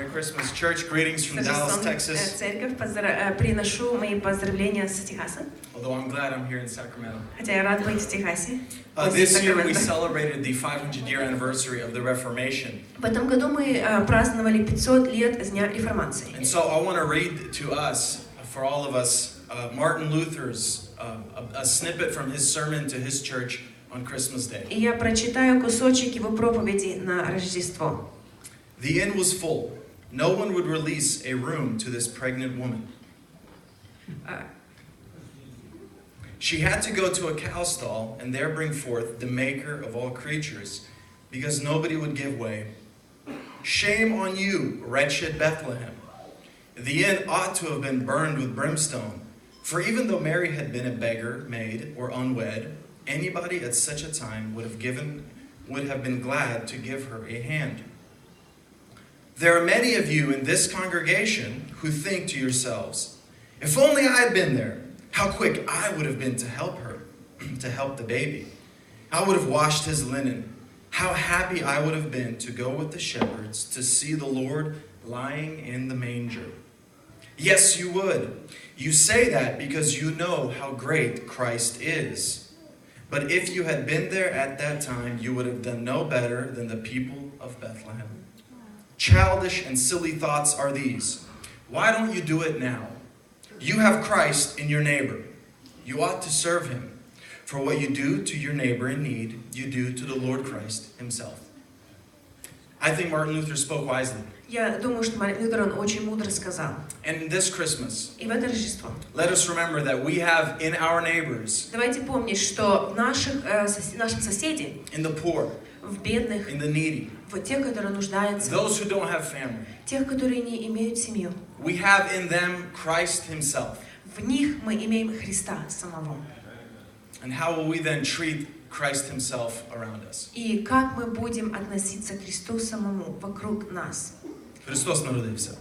Merry Christmas, church. Greetings from Dallas, Texas. Церковь, приношу мои поздравления с Техаса. Although I'm glad I'm here in Sacramento. Хотя я рад быть в Техасе. This year we celebrated the 500-year anniversary of the Reformation. В этом году мы праздновали 500 лет с дня реформации. And so I want to read to us, for all of us, Martin Luther's a snippet from his sermon to his church on Christmas Day. И я прочитаю кусочек его проповеди на Рождество. The inn was full. No one would release a room to this pregnant woman. She had to go to a cow stall and there bring forth the maker of all creatures, because nobody would give way. Shame on you, wretched Bethlehem. The inn ought to have been burned with brimstone, for even though Mary had been a beggar, maid, or unwed, anybody at such a time would have been glad to give her a hand. There are many of you in this congregation who think to yourselves, if only I had been there, how quick I would have been to help her, to help the baby. I would have washed his linen. How happy I would have been to go with the shepherds to see the Lord lying in the manger. Yes, you would. You say that because you know how great Christ is. But if you had been there at that time, you would have done no better than the people of Bethlehem. Childish and silly thoughts are these. Why don't you do it now? You have Christ in your neighbor. You ought to serve him. For what you do to your neighbor in need, you do to the Lord Christ himself. I think Martin Luther spoke wisely. Я думаю, что Мартин Лютер он очень мудро сказал. And this Christmas, И в это Рождество. let us remember that we have in our neighbors, Давайте помнить, что наших соседей, in the poor, в бедных, in the needy, в тех, которые нуждаются, those who don't have family, тех, которые не имеют семью, we have in them Christ himself. в них мы имеем Христа самого. And how will we then treat Christ himself around us? И как мы будем относиться к Христу самому вокруг нас? Христос народився.